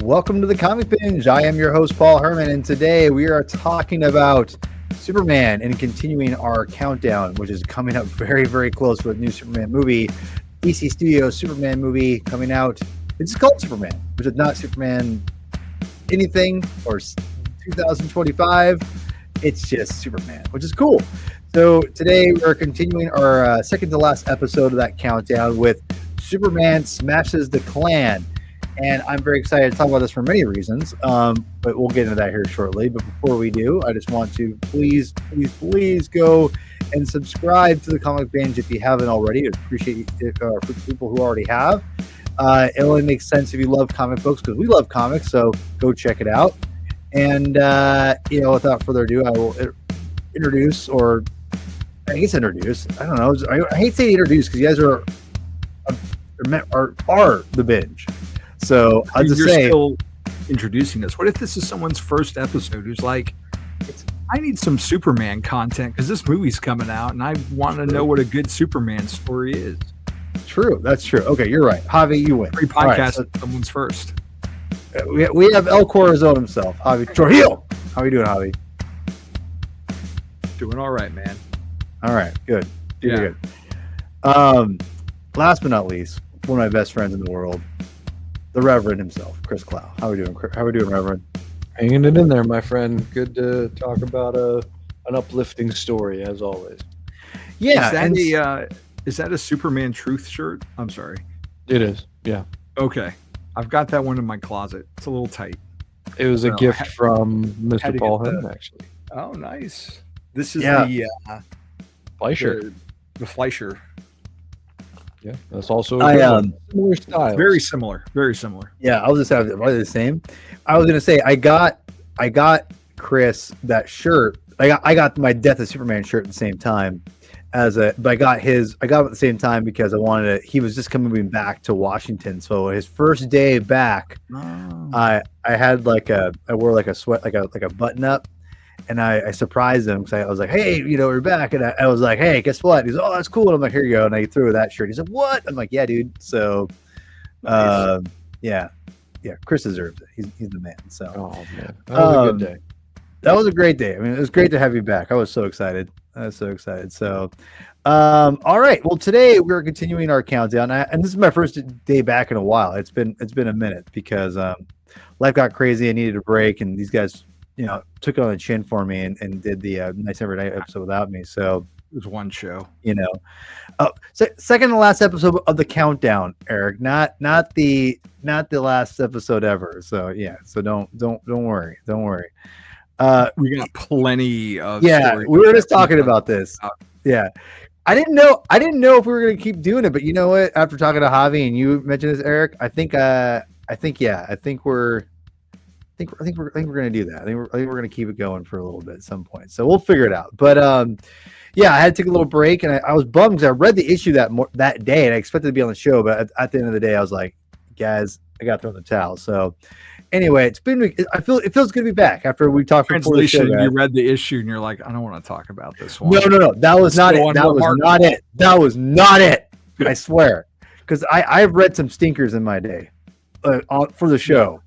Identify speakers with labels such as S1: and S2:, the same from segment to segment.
S1: Welcome to the Comic Binge. I am your host, Paul Herman, and today we are talking about Superman and continuing our countdown, which is coming up very, very close with a new Superman movie. DC Studios Superman movie coming out. It's just called Superman, which is not Superman anything or 2025. It's just Superman, which is cool. So today we're continuing our second to last episode of that countdown with Superman Smashes the Klan. And I'm very excited to talk about this for many reasons, but we'll get into that here shortly. But before we do, I just want to please go and subscribe to the Comic Binge if you haven't already. I'd appreciate it for people who already have. It only makes sense if you love comic books because we love comics, so go check it out. And, without further ado, I will introduce, I don't know. I hate saying introduce because you guys are the binge. So I'll just say,
S2: still introducing us. What if this is someone's first episode who's like, I need some Superman content because this movie's coming out and I want to know what a good Superman story is.
S1: True, that's true. Okay, you're right. Javi, you win.
S2: Free podcast, right, someone's first.
S1: We have El Corazon himself, Javi Trujillo. How are you doing, Javi?
S2: Doing all right, man.
S1: All right, good. Good. Last but not least, one of my best friends in the world, the Reverend himself, Chris Clow. How are we doing, Reverend?
S3: Hanging it in there, my friend. Good to talk about an uplifting story, as always.
S1: Yeah.
S2: Is that a Superman Truth shirt? I'm sorry.
S3: It is, yeah.
S2: Okay. I've got that one in my closet. It's a little tight.
S3: It was a gift from Mr. Paul Herman, actually.
S2: Oh, nice. This is the
S3: Fleischer.
S2: The Fleischer.
S3: Yeah, that's also a similar style.
S2: Very similar.
S1: Yeah, I'll just have probably the same. I was gonna say I got Chris that shirt. I got my Death of Superman shirt at the same time but I got it at the same time because I wanted to. He was just coming back to Washington, so his first day back, I had I wore like a sweat like a button up. And I surprised him because I was like, hey, we're back. And I was like, hey, guess what? He's like, oh, that's cool. And I'm like, here you go. And I threw that shirt. He's like, what? I'm like, yeah, dude. So, nice. Yeah. Chris deserves it. He's the man. So,
S3: oh, man. That was a good day.
S1: That was a great day. I mean, it was great to have you back. I was so excited. So, all right. Well, today we're continuing our countdown. And this is my first day back in a while. It's been a minute because life got crazy. I needed a break. And these guys took it on the chin for me and did the Nights Never Night episode without me. So
S2: it was one show,
S1: So second to last episode of the countdown, Eric. Not the last episode ever. So yeah. So don't worry.
S2: We got plenty of.
S1: Yeah, we were just talking about this. Yeah. I didn't know if we were going to keep doing it, but you know what? After talking to Javi and you mentioned this, Eric, I think we're going to do that. I think we're going to keep it going for a little bit at some point. So we'll figure it out. But I had to take a little break, and I was bummed because I read the issue that day, and I expected to be on the show. But at the end of the day, I was like, guys, I got to throw in the towel. So anyway, it feels good to be back after we talked.
S2: Translation: you read the issue, and you're like, I don't want to talk about this one.
S1: No, that was not it. That was not it. I swear, because I've read some stinkers in my day for the show.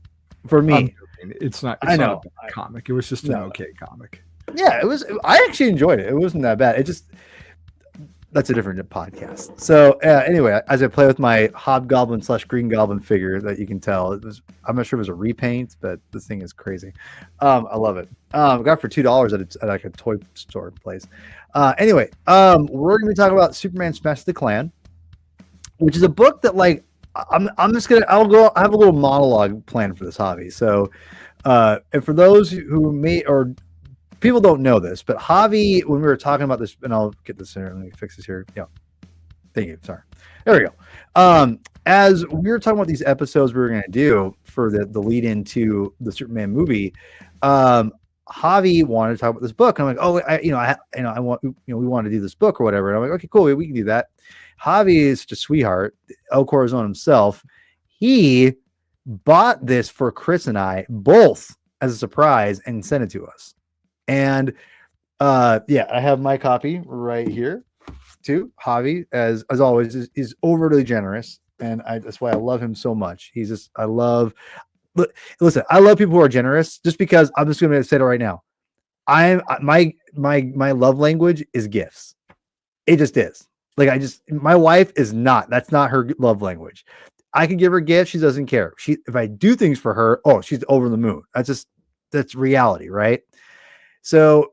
S1: For me.
S2: It's not a bad comic. It was just an okay comic.
S1: Yeah, it was. I actually enjoyed it. It wasn't that bad. That's a different podcast. So anyway, as I play with my Hobgoblin / Green Goblin figure, that you can tell I'm not sure if it was a repaint, but this thing is crazy. I love it. I got it for $2 at like a toy store place. Anyway, we're going to be talking about Superman Smashes the Klan, which is a book that I'm just gonna. I have a little monologue planned for this hobby. So, and for those who may or people don't know this, but Javi, when we were talking about this, and I'll get this here. Let me fix this here. Yeah, thank you. Sorry. There we go. As we were talking about these episodes we were going to do for the lead into the Superman movie, Javi wanted to talk about this book. And I'm like, oh, I want, we want to do this book or whatever. And I'm like, okay, cool, we can do that. Javi is such a sweetheart. El Corazon himself. He bought this for Chris and I both as a surprise and sent it to us. And I have my copy right here too. Javi, as always, is overly generous, and that's why I love him so much. listen, I love people who are generous. Just because I'm just going to say it right now. My love language is gifts. It just is. Like my wife is not. That's not her love language. I can give her gifts. She doesn't care. If I do things for her, oh, she's over the moon. That's reality, right? So,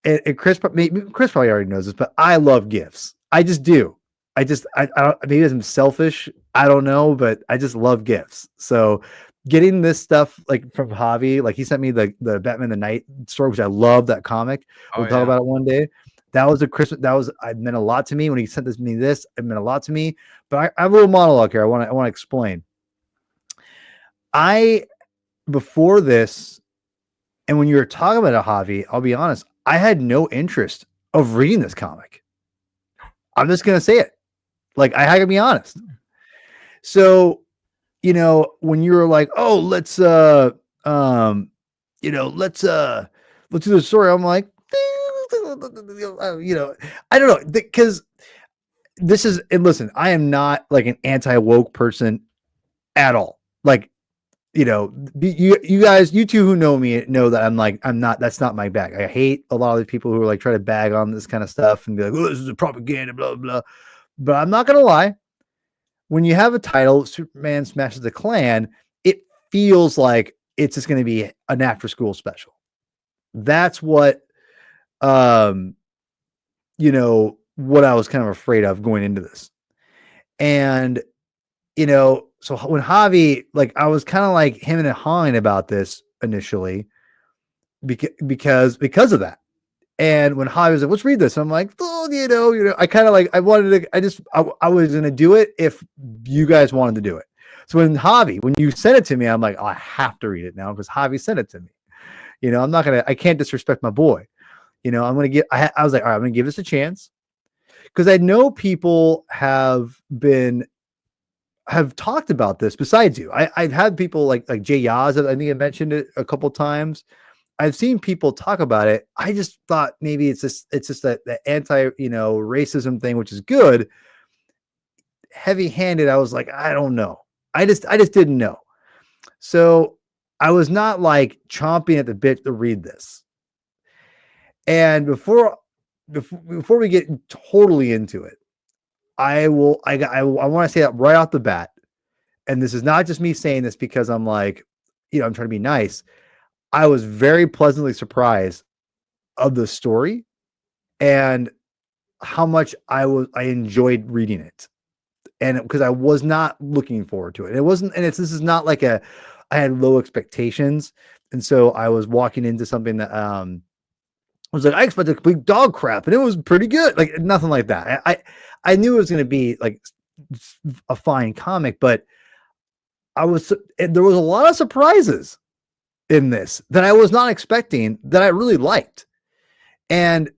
S1: and Chris probably already knows this, but I love gifts. I just do. I don't, maybe I'm selfish. I don't know, but I just love gifts. So getting this stuff like from Javi, like he sent me the Batman the Night story, which I love that comic. We'll talk about it one day. That was it meant a lot to me when he sent me this. It meant a lot to me. But I have a little monologue here. I want to explain. Before this, and when you were talking about it, Javi, I'll be honest, I had no interest of reading this comic. I'm just gonna say it. Like, I had to be honest. So, when you were like, oh, let's do the story, I'm like, I don't know, because this is, and listen, I am not like an anti-woke person at all. Like, you guys, you two who know me know that I'm not, that's not my bag. I hate a lot of the people who are like try to bag on this kind of stuff and be like, oh, this is a propaganda, blah, blah. But I'm not going to lie. When you have a title, Superman Smashes the Klan, it feels like it's just going to be an after school special. That's what, what I was kind of afraid of going into this. And, so when Javi, like, I was kind of like him and hawing about this initially because of that. And when Javi was like, let's read this, I'm like, oh, I kind of like, I wanted to, I was going to do it if you guys wanted to do it. So when you sent it to me, I'm like, oh, I have to read it now because Javi sent it to me. I can't disrespect my boy. I was like, all right, I'm going to give this a chance. Because I know people have talked about this besides you. I've had people like Jay Yaz, I think I mentioned it a couple times. I've seen people talk about it. I just thought maybe it's just that anti, racism thing, which is good. Heavy-handed. I was like, I don't know. I just didn't know. So I was not like chomping at the bit to read this. And before we get totally into it, I want to say that right off the bat. And this is not just me saying this because I'm like, I'm trying to be nice. I was very pleasantly surprised of the story and how much I enjoyed reading it. And because I was not looking forward to it. This is not like I had low expectations. And so I was walking into something that, I was like, I expected complete dog crap and it was pretty good. Like nothing like that. I knew it was going to be like a fine comic, but there was a lot of surprises in this that I was not expecting that I really liked. And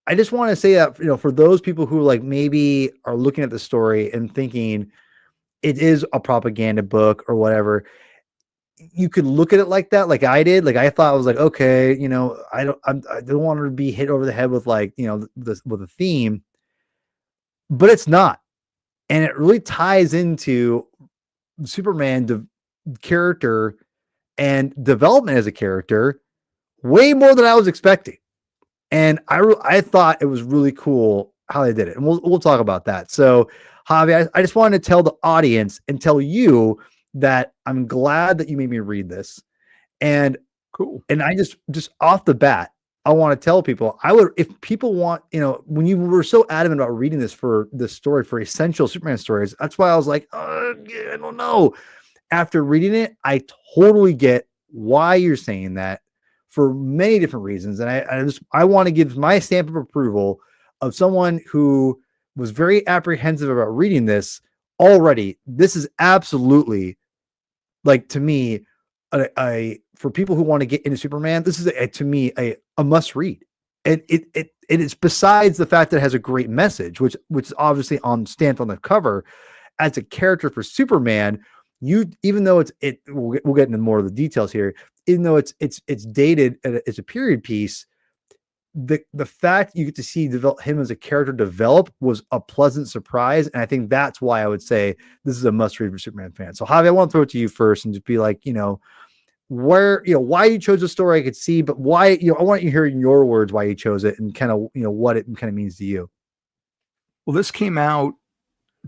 S1: I just want to say that, for those people who like maybe are looking at the story and thinking it is a propaganda book or whatever, you could look at it like that, like I did. Like I thought I was like, okay, I don't want to be hit over the head with like, with a theme, but it's not. And it really ties into Superman character and development as a character way more than I was expecting. And I thought it was really cool how they did it. And we'll talk about that. So Javi, I just wanted to tell the audience and tell you that I'm glad that you made me read this. And
S2: cool.
S1: And I just off the bat, I want to tell people, if people want, when you were so adamant about reading this story for essential Superman stories, that's why I was like, I don't know. After reading it, I totally get why you're saying that for many different reasons. And I want to give my stamp of approval of someone who was very apprehensive about reading this already. This is absolutely, like, to me, for people who want to get into Superman, this is to me a must read. And it is, besides the fact that it has a great message, which is obviously stamped on the cover as a character for Superman. Even though we'll get into more of the details here, even though it's dated, it's a period piece, the fact you get to see him as a character develop was a pleasant surprise, and I think that's why I would say this is a must read for Superman fans. So Javi, I want to throw it to you first and just be like, where, why you chose the story I could see, but why, I want you to hear in your words why you chose it and kind of, what it kind of means to you.
S2: Well, this came out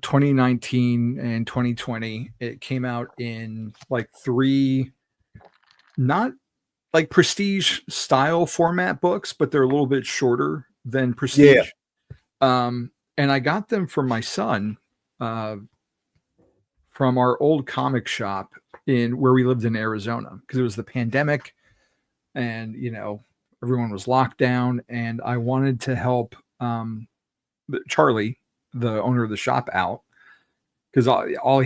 S2: 2019 and 2020. It came out in like 3, not like prestige style format books, but they're a little bit shorter than prestige. Yeah. And I got them for my son from our old comic shop in where we lived in Arizona, because it was the pandemic and, everyone was locked down, and I wanted to help Charlie, the owner of the shop, out, because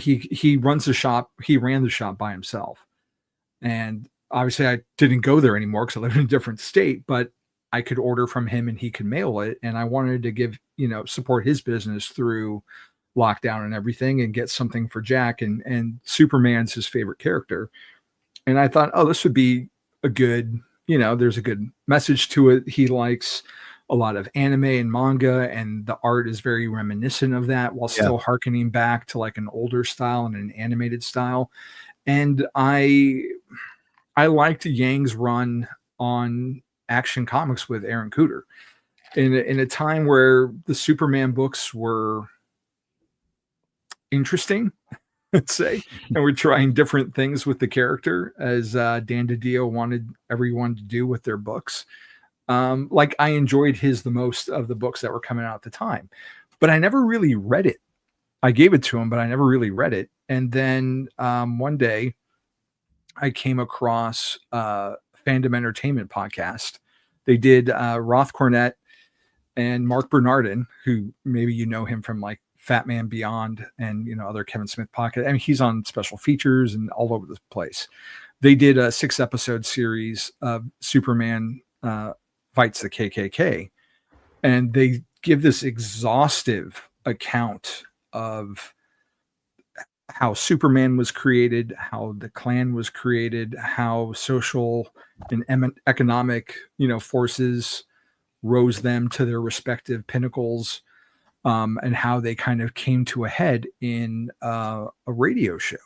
S2: he runs the shop. He ran the shop by himself. And obviously I didn't go there anymore because I live in a different state, but I could order from him and he could mail it. And I wanted to give, support his business through lockdown and everything, and get something for Jack, and Superman's his favorite character. And I thought, oh, this would be a good, there's a good message to it. He likes a lot of anime and manga, and the art is very reminiscent of that, while still hearkening back to like an older style and an animated style. And I liked Yang's run on Action Comics with Aaron Kuder in a time where the Superman books were interesting, let's say, and we're trying different things with the character, as Dan DiDio wanted everyone to do with their books. Like, I enjoyed the most of the books that were coming out at the time, but I never really read it. I gave it to him, but I never really read it. And then one day I came across Fandom Entertainment podcast. They did Roth Cornett and Mark Bernardin, who maybe you know him from like Fat Man Beyond and other Kevin Smith podcast. I mean, he's on special features and all over the place. They did a 6-episode series of Superman fights the KKK, and they give this exhaustive account of how Superman was created, how the Klan was created, how social and economic, forces rose them to their respective pinnacles, and how they kind of came to a head in a radio show.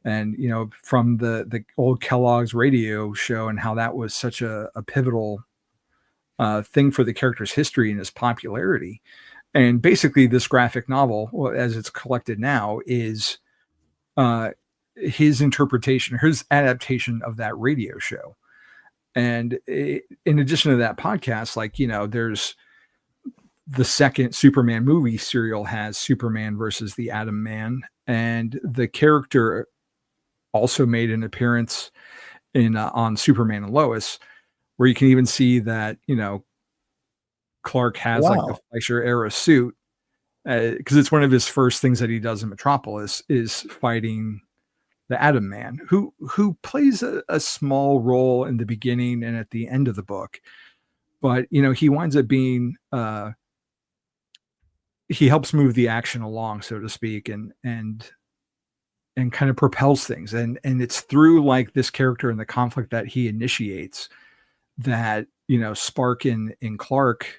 S2: And, from the old Kellogg's radio show, and how that was such a pivotal thing for the character's history and his popularity. And basically this graphic novel, as it's collected now, is his interpretation, his adaptation of that radio show. And in addition to that podcast, like, there's the second Superman movie serial has Superman versus the Atom Man. And the character also made an appearance in on Superman and Lois, where you can even see that, Clark has like the Fleischer era suit, because it's one of his first things that he does in Metropolis is fighting the Atom Man, who plays a small role in the beginning and at the end of the book. But, he winds up being, he helps move the action along, so to speak, and kind of propels things. And it's through like this character and the conflict that he initiates that, spark in Clark,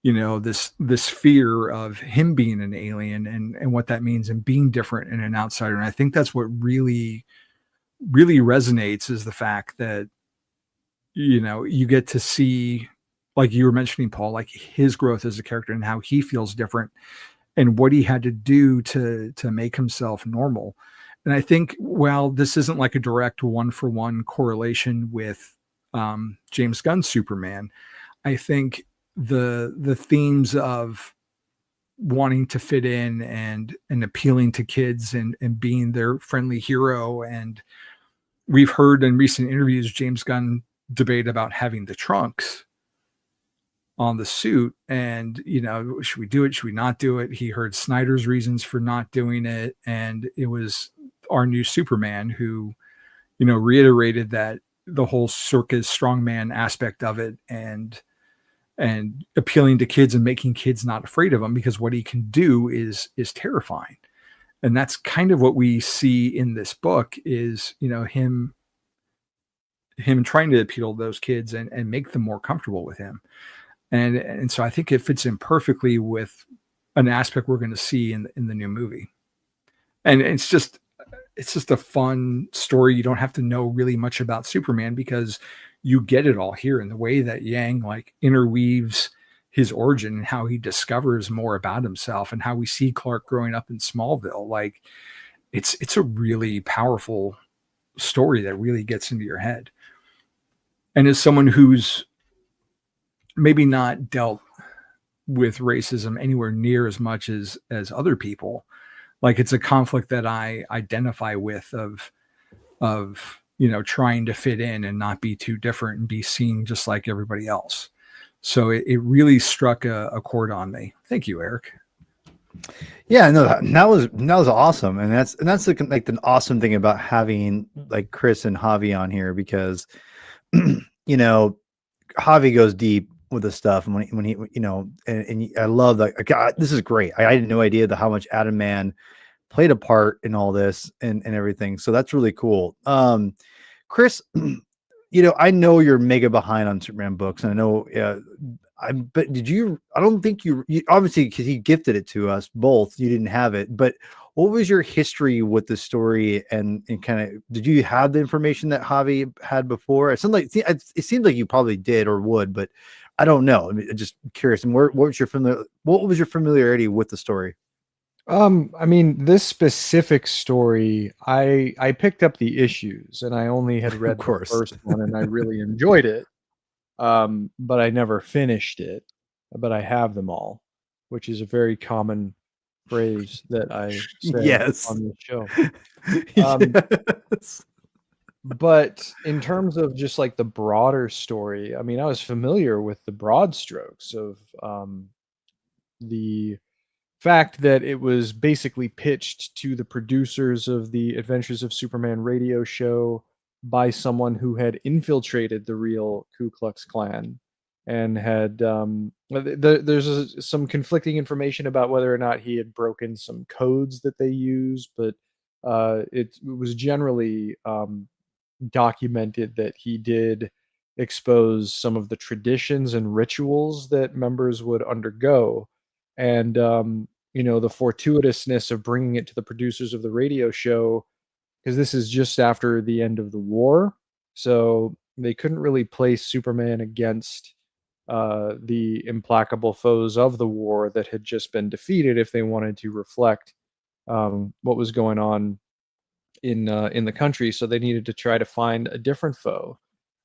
S2: this fear of him being an alien and what that means, and being different and an outsider. And I think that's what really, really resonates, is the fact that, you get to see, like you were mentioning, Paul, like his growth as a character and how he feels different and what he had to do to make himself normal. And I think, while this isn't like a direct 1-for-1 correlation with James Gunn's Superman, I think the themes of wanting to fit in and appealing to kids and being their friendly hero. And we've heard in recent interviews James Gunn debate about having the trunks on the suit, and should we do it, should we not do it? He heard Snyder's reasons for not doing it, and it was our new Superman who reiterated that the whole circus strongman aspect of it, and appealing to kids and making kids not afraid of him, because what he can do is terrifying. And that's kind of what we see in this book, is him him trying to appeal to those kids and make them more comfortable with him. And so I think it fits in perfectly with an aspect we're going to see in the new movie. And it's just a fun story. You don't have to know really much about Superman because you get it all here in the way that Yang like interweaves his origin and how he discovers more about himself and how we see Clark growing up in Smallville. Like it's a really powerful story that really gets into your head. And as someone who's maybe not dealt with racism anywhere near as much as other people, like it's a conflict that I identify with of trying to fit in and not be too different and be seen just like everybody else. So it really struck a chord on me. Thank you, Eric.
S1: Yeah, no, that was awesome, and that's the awesome thing about having like Chris and Javi on here, because Javi goes deep with the stuff, and when he and I love that. God, this is great. I had no idea how much Adam Man played a part in all this and everything. So that's really cool. Chris, I know you're mega behind on Superman books, and I know, but I don't think you obviously, because he gifted it to us both, you didn't have it, but what was your history with the story, and kind of, did you have the information that Javi had before? It seems like you probably did or would, but I don't know. I mean, just curious. And what was your familiarity with the story?
S3: I mean, this specific story, I picked up the issues, and I only had read
S1: Of course.
S3: the first one, and I really enjoyed it. But I never finished it. But I have them all, which is a very common phrase that I say
S1: Yes.
S3: on the show.
S1: Yes.
S3: But in terms of just like the broader story, I mean, I was familiar with the broad strokes of the fact that it was basically pitched to the producers of the Adventures of Superman radio show by someone who had infiltrated the real Ku Klux Klan and had some conflicting information about whether or not he had broken some codes that they use, but it was generally documented that he did expose some of the traditions and rituals that members would undergo. And the fortuitousness of bringing it to the producers of the radio show, because this is just after the end of the war, so they couldn't really place Superman against the implacable foes of the war that had just been defeated if they wanted to reflect what was going on in the country. So they needed to try to find a different foe.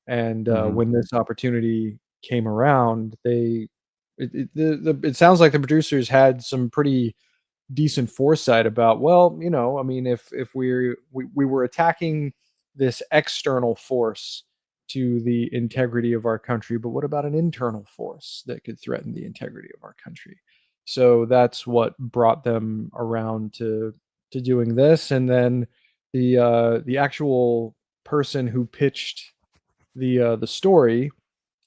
S3: And when this opportunity came around, it sounds like the producers had some pretty decent foresight about, well, I mean, if we were attacking this external force to the integrity of our country, but what about an internal force that could threaten the integrity of our country? So that's what brought them around to doing this. And then the actual person who pitched the story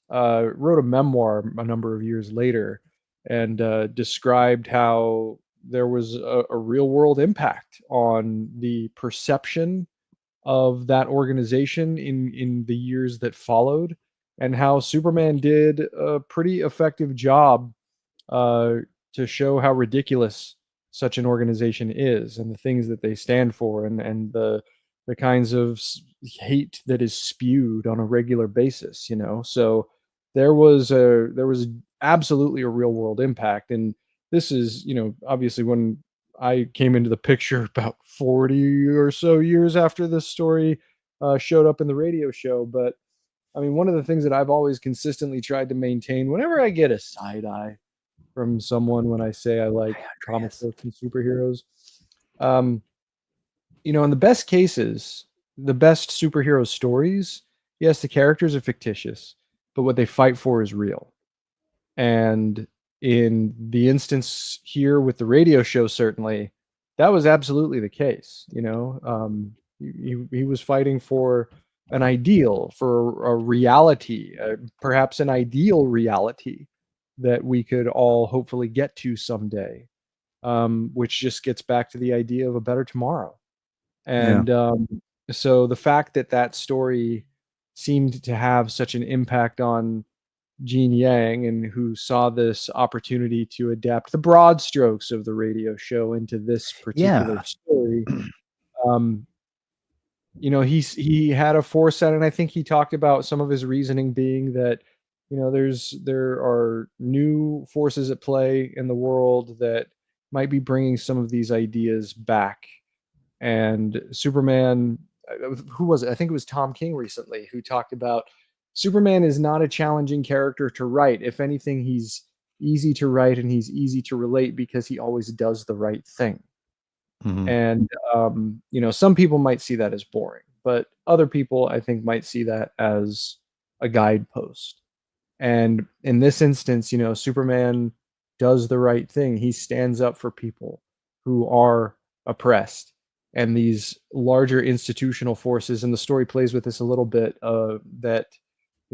S3: wrote a memoir a number of years later, and described how there was a real world impact on the perception of that organization in the years that followed, and how Superman did a pretty effective job uh, to show how ridiculous such an organization is, and the things that they stand for, and the kinds of hate that is spewed on a regular basis. So there was absolutely a real world impact. And this is, obviously, when I came into the picture about 40 or so years after this story showed up in the radio show. But I mean, one of the things that I've always consistently tried to maintain whenever I get a side eye from someone when I say I like comic books and superheroes, in the best cases, the best superhero stories, yes, the characters are fictitious, but what they fight for is real. And in the instance here with the radio show, certainly, that was absolutely the case. He was fighting for an ideal, for a reality, perhaps an ideal reality that we could all hopefully get to someday, which just gets back to the idea of a better tomorrow. And so the fact that story seemed to have such an impact on Gene Yang, and who saw this opportunity to adapt the broad strokes of the radio show into this particular
S1: Yeah.
S3: story. Um, he had a foresight, and I think he talked about some of his reasoning being that there are new forces at play in the world that might be bringing some of these ideas back. And Superman, who was it? I think it was Tom King recently who talked about Superman is not a challenging character to write. If anything, he's easy to write and he's easy to relate because he always does the right thing.
S1: Mhm.
S3: And some people might see that as boring, but other people I think might see that as a guidepost. And in this instance, Superman does the right thing. He stands up for people who are oppressed, and these larger institutional forces, and the story plays with this a little bit, that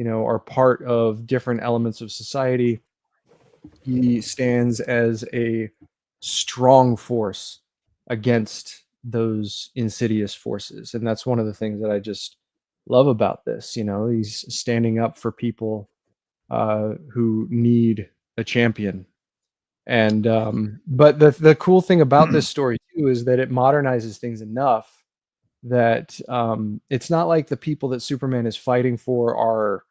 S3: are part of different elements of society. He stands as a strong force against those insidious forces, and that's one of the things that I just love about this. He's standing up for people who need a champion. And but the cool thing about this story too is that it modernizes things enough that it's not like the people that Superman is fighting for are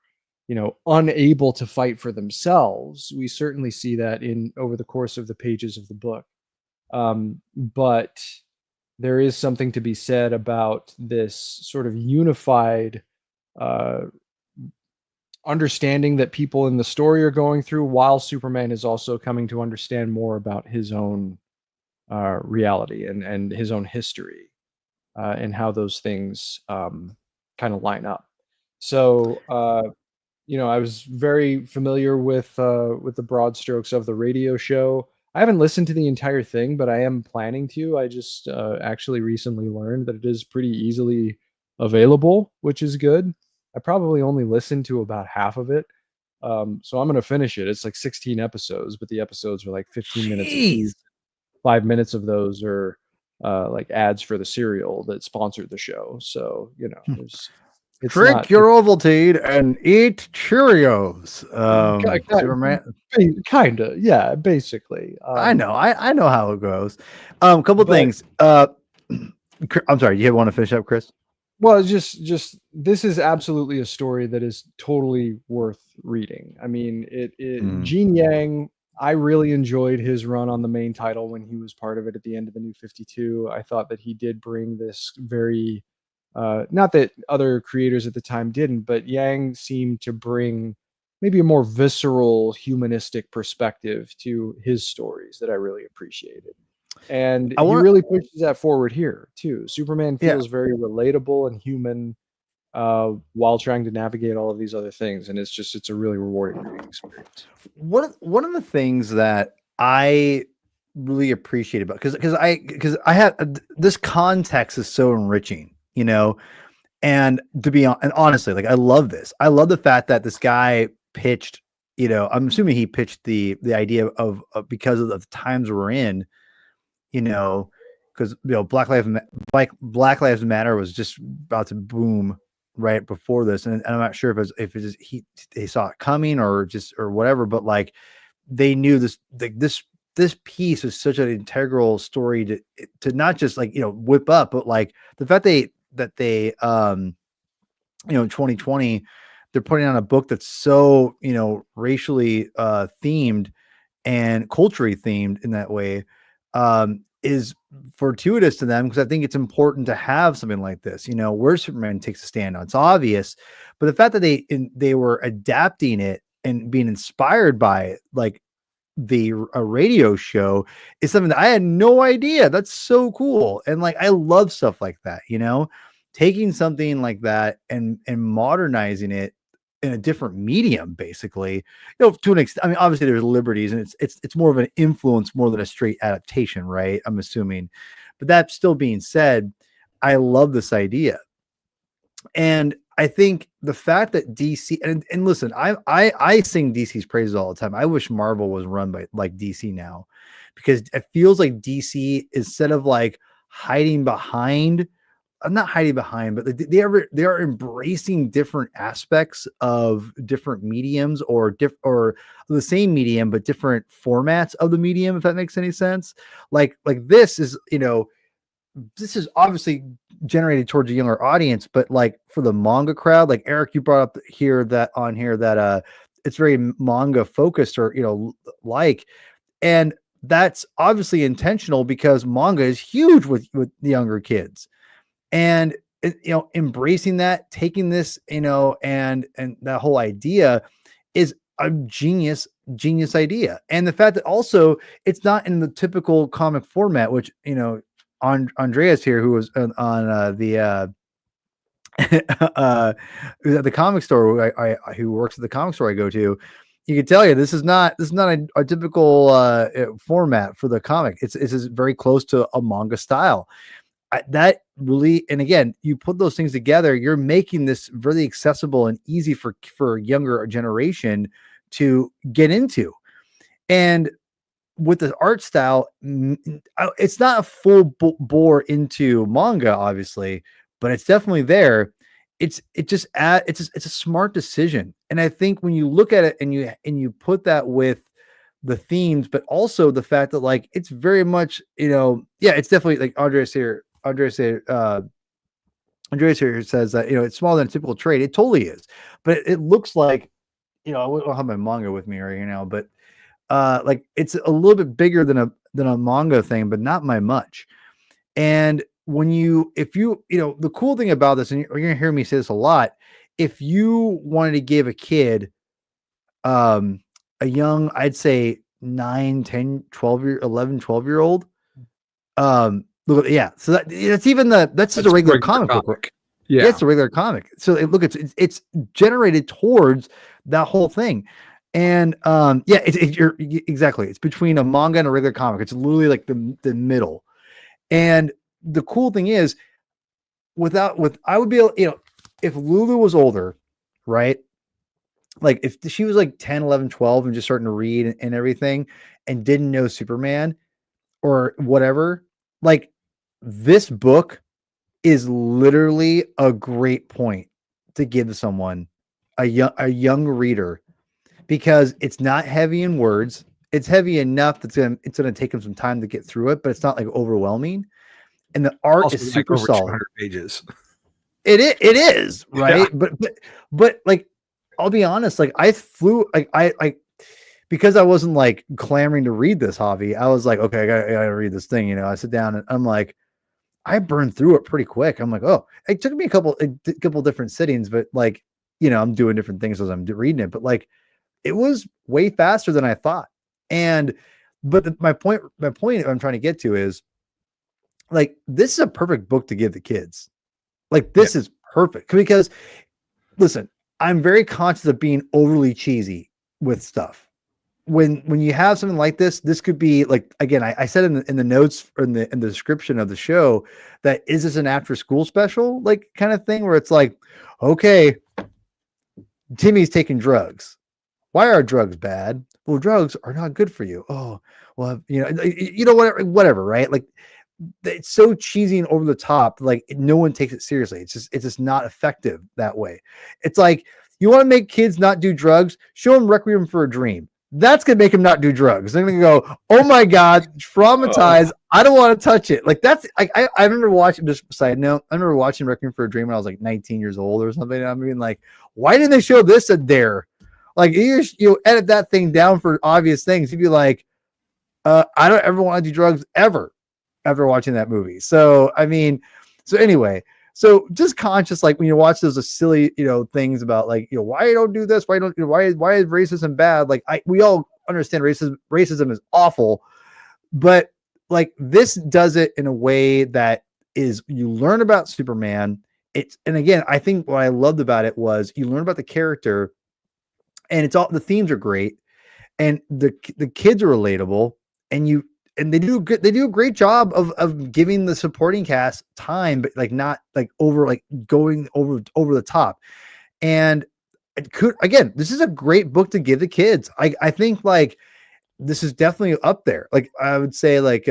S3: unable to fight for themselves. We certainly see that in over the course of the pages of the book. But there is something to be said about this sort of unified uh, understanding that people in the story are going through, while Superman is also coming to understand more about his own reality and his own history, and how those things kind of line up. So, I was very familiar with the broad strokes of the radio show. I haven't listened to the entire thing, but I am planning to. I just actually recently learned that it is pretty easily available, which is good. I probably only listened to about half of it. So I'm going to finish it. It's like 16 episodes, but the episodes are like 15 minutes
S1: Jeez.
S3: 5 minutes of those are like ads for the cereal that sponsored the show. So, it's
S1: Drink
S3: not
S1: your Ovaltine and eat Cheerios. Superman.
S3: kind of, yeah, basically.
S1: I know. I know how it goes. Couple
S3: But
S1: things. I'm sorry. You want to finish up, Chris?
S3: well, it's just this is absolutely a story that is totally worth reading. I mean, Gene Yang, I really enjoyed his run on the main title when he was part of it at the end of the New 52. I thought that he did bring this very not that other creators at the time didn't, but Yang seemed to bring maybe a more visceral, humanistic perspective to his stories that I really appreciated. And
S1: I
S3: he
S1: want.
S3: really pushes that forward here too. Superman
S1: Yeah.
S3: feels very relatable and human while trying to navigate all of these other things, and it's a really rewarding reading experience.
S1: One of the things that I really appreciate about because I have this context is so enriching, and and honestly, like I love this. I love the fact that this guy pitched, I'm assuming he pitched the idea of because of the times we're in, because Black Lives Matter was just about to boom right before this, and I'm not sure they saw it coming or whatever, but like they knew this, like this piece is such an integral story to not just like whip up, but like the fact that they in 2020 they're putting on a book that's so racially themed and culturally themed in that way is fortuitous to them, because I think it's important to have something like this, where Superman takes a stand on. It's obvious, but the fact that they were adapting it and being inspired by it, like a radio show, is something that I had no idea. That's so cool. And like I love stuff like that, taking something like that and modernizing it in a different medium, basically, to an extent. I mean, obviously there's liberties, and it's more of an influence more than a straight adaptation, right? I'm assuming. But that still being said, I love this idea. And I think the fact that DC and listen, I sing DC's praises all the time. I wish Marvel was run by like DC now, because it feels like DC, instead of like hiding behind I'm not hiding behind, but they are embracing different aspects of different mediums or the same medium but different formats of the medium, if that makes any sense. Like this is, this is obviously generated towards a younger audience, but like for the manga crowd, like Eric, you brought up here that it's very manga focused, or and that's obviously intentional because manga is huge with the younger kids. And embracing that, taking this, and that whole idea is a genius idea. And the fact that also it's not in the typical comic format, which Andreas here, who was on the comic store, who works at the comic store I go to, you can tell you this is not a typical format for the comic. It's very close to a manga style. That really, and again, you put those things together, you're making this really accessible and easy for a younger generation to get into. And with the art style, it's not a full bore into manga, obviously, but it's definitely there. It's a smart decision. And I think when you look at it and you put that with the themes, but also the fact that like it's very much, it's definitely like Andreas here says that it's smaller than a typical trade. It totally is, but it looks like, I don't have my manga with me right now, but like it's a little bit bigger than a manga thing, but not by much. And the cool thing about this, and you're gonna hear me say this a lot, if you wanted to give a kid a young, I'd say 9, 10, 12 year 11, 12 year old, look, so that's just a regular comic book. Yeah, it's a regular comic. So it's generated towards that whole thing. And you're exactly, it's between a manga and a regular comic. It's literally like the middle. And the cool thing is, I would be able, if Lulu was older, right? Like if she was like 10, 11, 12 and just starting to read and everything and didn't know Superman or whatever, like this book is literally a great point to give to someone, a young reader, because it's not heavy in words. It's heavy enough that it's gonna take them some time to get through it, but it's not like overwhelming. And the art also is super solid. 200
S2: pages.
S1: It is right, yeah. but like I'll be honest, like I flew, like I because I wasn't like clamoring to read this, Javi. I was like, okay, I gotta read this thing. I sit down and I'm like, I burned through it pretty quick. I'm like, oh, it took me a couple different sittings, but like, I'm doing different things as I'm reading it. But like, it was way faster than I thought. But my point I'm trying to get to is, like, this is a perfect book to give the kids. Like, this is perfect because, listen, I'm very conscious of being overly cheesy with stuff. When you have something like this could be like, again, I said in the notes or in the description of the show that is this an after school special, like kind of thing where it's like, okay, Timmy's taking drugs. Why are drugs bad? Well, drugs are not good for you. Oh, well, whatever, right? Like it's so cheesy and over the top. Like no one takes it seriously. It's just not effective that way. It's like, you want to make kids not do drugs? Show them Requiem for a Dream. That's going to make them not do drugs. They're going to go, oh my God, traumatized. I don't want to touch it. Like that's, I remember watching, just side note, I remember watching Requiem for a Dream when I was like 19 years old or something. I mean, like, why didn't they show this in there? Like you edit that thing down for obvious things. You'd be like, I don't ever want to do drugs ever after watching that movie. So, I mean, anyway, so just conscious, like when you watch those silly, things about like, why you don't do this? Why don't, why is racism bad? Like we all understand racism is awful, but like this does it in a way that is, you learn about Superman. And again, I think what I loved about it was you learn about the character, and it's all, the themes are great, and the kids are relatable, and they do a great job of giving the supporting cast time, but like not like going over the top. And again, this is a great book to give the kids. I think like this is definitely up there. Like I would say like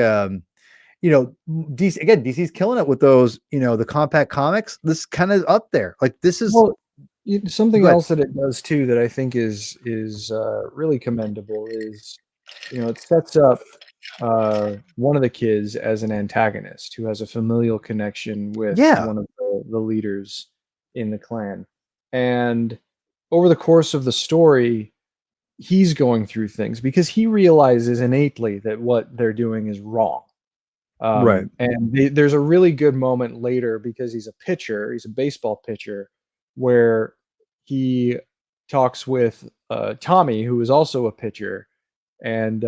S1: DC's killing it with those, the compact comics. This is kind of up there. Like this is
S3: Something
S1: Go ahead.
S3: else that it does too that I think is really commendable is, it sets up one of the kids as an antagonist who has a familial connection with
S1: Yeah.
S3: one of the leaders in the Klan, and over the course of the story, he's going through things because he realizes innately that what they're doing is wrong.
S1: Right.
S3: And there's a really good moment later because he's a pitcher, he's a baseball pitcher, where he talks with Tommy, who is also a pitcher, and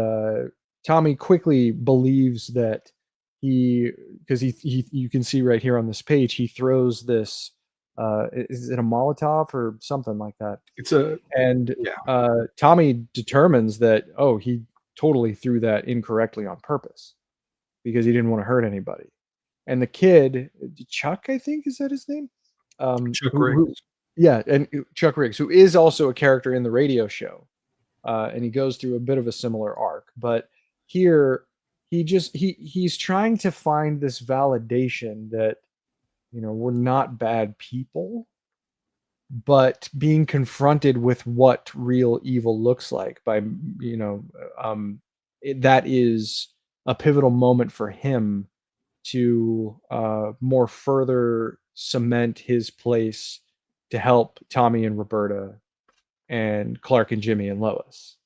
S3: Tommy quickly believes that because he you can see right here on this page, he throws this. Is it a Molotov or something like that?
S2: It's a
S3: And
S2: yeah.
S3: Tommy determines that he totally threw that incorrectly on purpose because he didn't want to hurt anybody. And the kid, Chuck, I think, is that his name?
S2: Chuck
S3: Who,
S2: Riggs.
S3: yeah, and Chuck Riggs, who is also a character in the radio show, and he goes through a bit of a similar arc. But here, he's trying to find this validation that we're not bad people, but being confronted with what real evil looks like by that is a pivotal moment for him to more further cement his place to help Tommy and Roberta and Clark and Jimmy and Lois.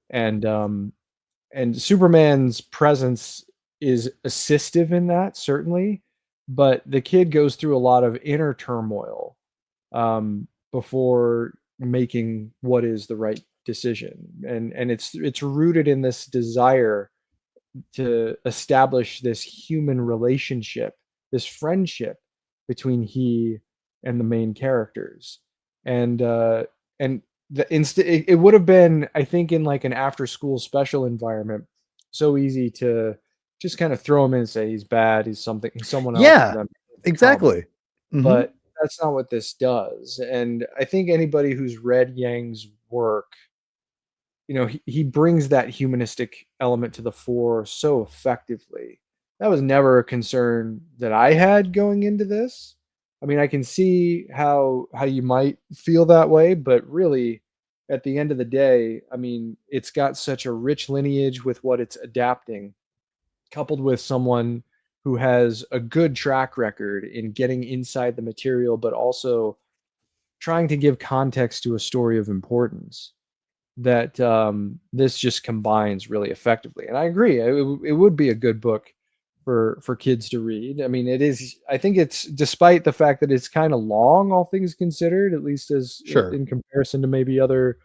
S3: And Superman's presence is assistive in that, certainly, but the kid goes through a lot of inner turmoil before making what is the right decision, and it's rooted in this desire to establish this human relationship, this friendship between he and the main characters. And it would have been, I think, in like an after school special environment, so easy to just kind of throw him in and say he's bad, he's someone else.
S1: Yeah, exactly.
S3: But that's not what this does. And I think anybody who's read Yang's work, he brings that humanistic element to the fore so effectively. That was never a concern that I had going into this. I mean, I can see how you might feel that way, but really, at the end of the day, I mean, it's got such a rich lineage with what it's adapting, coupled with someone who has a good track record in getting inside the material, but also trying to give context to a story of importance, that this just combines really effectively. And I agree, it would be a good book for kids to read. I mean, it is. I think it's, despite the fact that it's kind of long, all things considered, at least in comparison to maybe other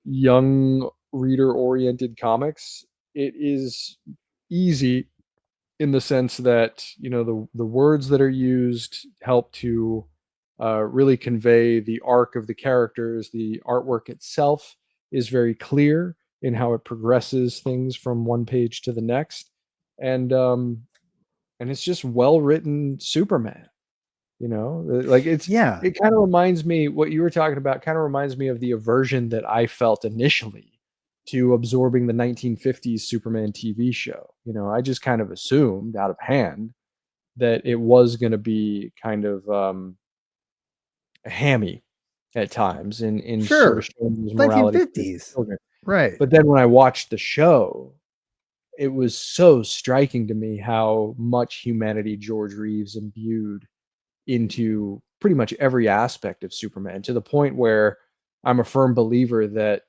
S3: young reader oriented comics, it is easy in the sense that the words that are used help to really convey the arc of the characters. The artwork itself is very clear in how it progresses things from one page to the next, and it's just well written Superman. Like it kind of reminds me, what you were talking about kind of reminds me of the aversion that I felt initially to absorbing the 1950s Superman TV show. I just kind of assumed out of hand that it was going to be kind of hammy at times in sort of showing these morality
S1: 1950s. Right.
S3: But then when I watched the show, it was so striking to me how much humanity George Reeves imbued into pretty much every aspect of Superman, to the point where I'm a firm believer that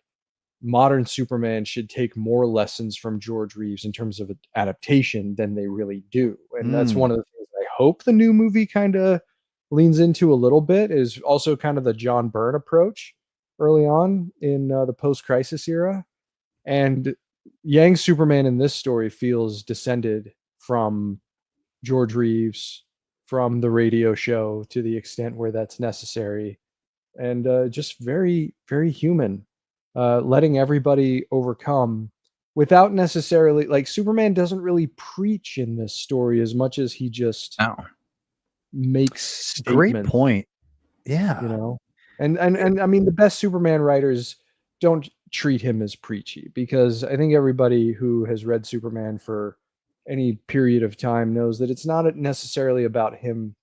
S3: modern Superman should take more lessons from George Reeves in terms of adaptation than they really do. And that's one of the things I hope the new movie kind of leans into a little bit, is also kind of the John Byrne approach early on in the post-crisis era. And Yang's Superman in this story feels descended from George Reeves, from the radio show, to the extent where that's necessary, and just very, very human, letting everybody overcome without necessarily, like, Superman doesn't really preach in this story as much as he just makes statements.
S1: Great point. Yeah.
S3: And I mean, the best Superman writers don't treat him as preachy, because I think everybody who has read Superman for any period of time knows that it's not necessarily about him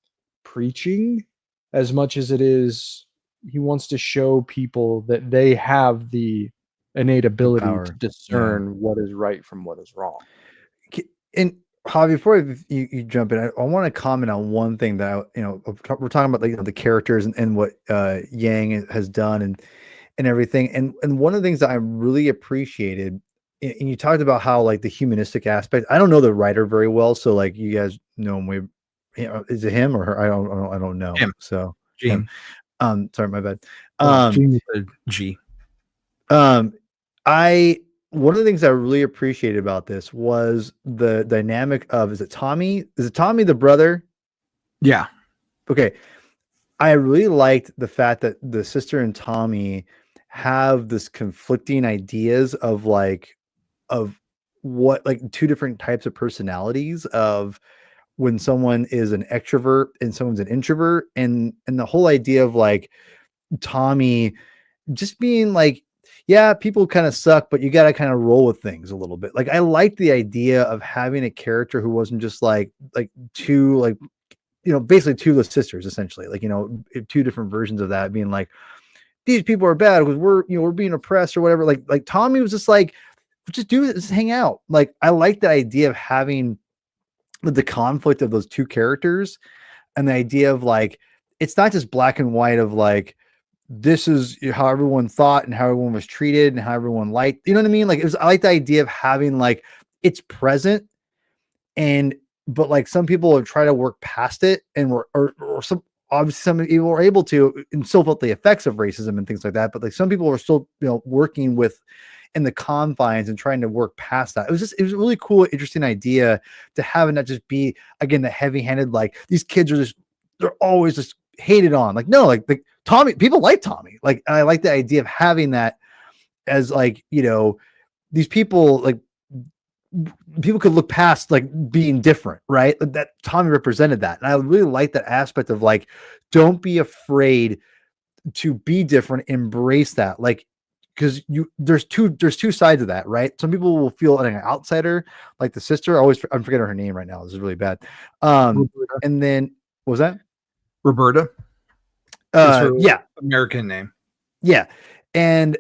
S3: preaching as much as it is he wants to show people that they have the innate
S1: The
S3: ability to
S1: power. Yeah.
S3: discern what is right from what is wrong.
S1: And Javi, before you jump in, I want to comment on one thing that we're talking about, like, the characters and what Yang has done and everything. And one of the things that I really appreciated, and you talked about how, like, the humanistic aspect. I don't know the writer very well, so, like, you guys know him. Is it him or her? I don't know.
S2: Him.
S1: So him.
S2: Gene.
S1: Sorry, my bad.
S2: Gene with a G.
S1: I One of the things I really appreciated about this was the dynamic of, is it Tommy? Is it Tommy the brother?
S2: Yeah.
S1: Okay. I really liked the fact that the sister and Tommy have this conflicting ideas of what, like, two different types of personalities, of when someone is an extrovert and someone's an introvert, and the whole idea of, like, Tommy just being like, yeah, people kind of suck, but you got to kind of roll with things a little bit. Like, I liked the idea of having a character who wasn't just like two, like, basically two of the sisters, essentially, like, two different versions of that, being like, these people are bad because we're being oppressed or whatever. Like Tommy was just like, just do it, just hang out. Like, I like the idea of having the conflict of those two characters, and the idea of, like, it's not just black and white of, like, this is how everyone thought and how everyone was treated and how everyone liked, you know what I mean? Like, I like the idea of having, like, it's present, but, like, some people have tried to work past it, and or some, obviously some people were able to and still felt the effects of racism and things like that. But, like, some people are still, working with in the confines and trying to work past that. It was a really cool, interesting idea to have it not just be, again, the heavy-handed, like, these kids are they're always just hated on. Like, no, like, Tommy, people like Tommy. Like, I like the idea of having that as, like, these people, like, people could look past, like, being different, right? That Tommy represented that. And I really like that aspect of, like, don't be afraid to be different, embrace that. Like, because there's two sides of that, right? Some people will feel like an outsider, like the sister. I'm forgetting her name right now. This is really bad.
S2: Roberta.
S1: And then, what was that?
S2: Roberta. Her
S1: Yeah,
S2: American name.
S1: yeah. And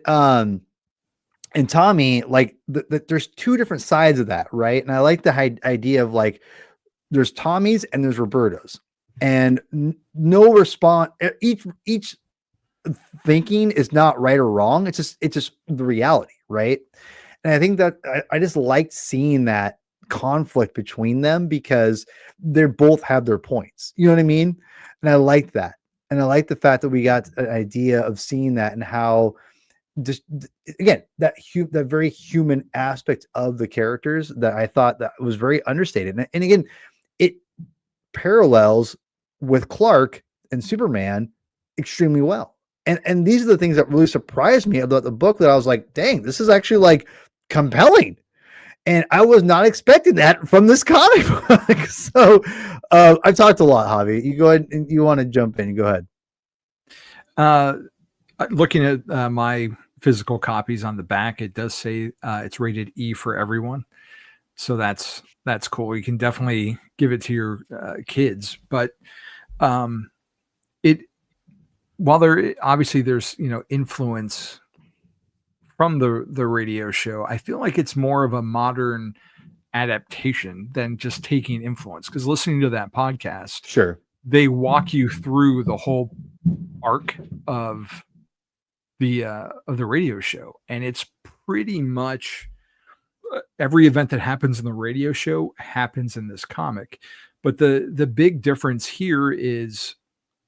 S1: Tommy, like, there's two different sides of that, right? And I like the idea of, like, there's Tommy's and there's Roberta's, and no response. Each thinking is not right or wrong. It's just the reality, right? And I think that I just liked seeing that conflict between them, because they both have their points. You know what I mean? And I like that. And I like the fact that we got an idea of seeing that, and how just, again, that very human aspect of the characters that I thought that was very understated. And again, it parallels with Clark and Superman extremely well. And these are the things that really surprised me about the book, that I was like, dang, this is actually, like, compelling. And I was not expecting that from this comic book. So I've talked a lot, Javi. You go ahead, and you want to jump in, go ahead.
S2: Looking at my physical copies on the back, it does say it's rated E for everyone. So that's cool. You can definitely give it to your kids. But while there's influence from the radio show, I feel like it's more of a modern adaptation than just taking influence. Because listening to that podcast,
S1: Sure,
S2: they walk you through the whole arc of the radio show, and it's pretty much every event that happens in the radio show happens in this comic. But the big difference here is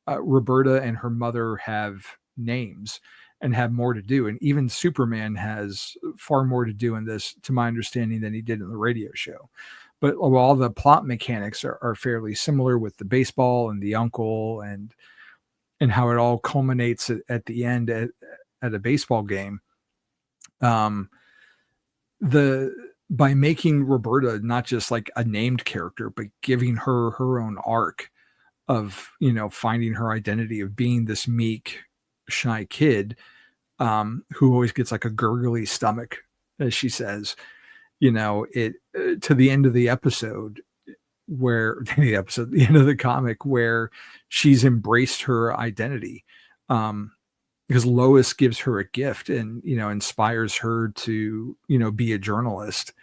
S2: Roberta and her mother have names and have more to do. And even Superman has far more to do in this, to my understanding, than he did in the radio show. But all the plot mechanics are fairly similar, with the baseball and the uncle, and how it all culminates at the end at a baseball game. By making Roberta not just like a named character, but giving her her own arc of, finding her identity of being this meek, shy kid who always gets like a gurgly stomach, as she says. it to the end of the episode where the end of the comic where she's embraced her identity. Because Lois gives her a gift and, inspires her to, be a journalist,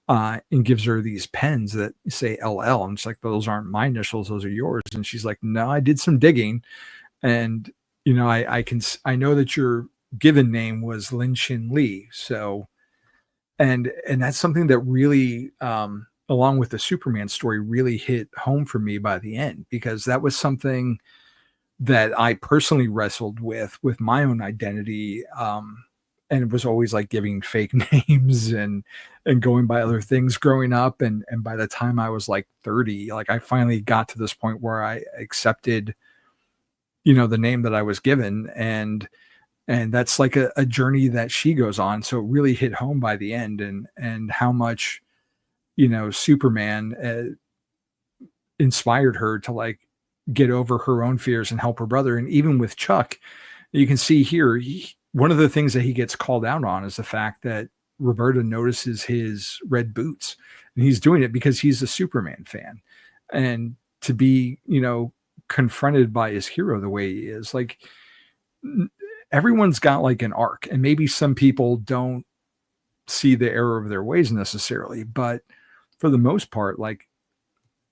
S2: and gives her these pens that say LL. And it's like, those aren't my initials, those are yours. And she's like, no, I did some digging. And, I know that your given name was Lin Shin Lee. So, and that's something that really, along with the Superman story, really hit home for me by the end, because that was something that I personally wrestled with my own identity. And it was always like giving fake names and going by other things growing up. And by the time I was like 30, like I finally got to this point where I accepted, the name that I was given. And that's like a journey that she goes on. So it really hit home by the end, and how much, Superman inspired her to like get over her own fears and help her brother. And even with Chuck, you can see here, one of the things that he gets called out on is the fact that Roberta notices his red boots, and he's doing it because he's a Superman fan. And to be, confronted by his hero the way he is, like, everyone's got like an arc, and maybe some people don't see the error of their ways necessarily, but for the most part, like,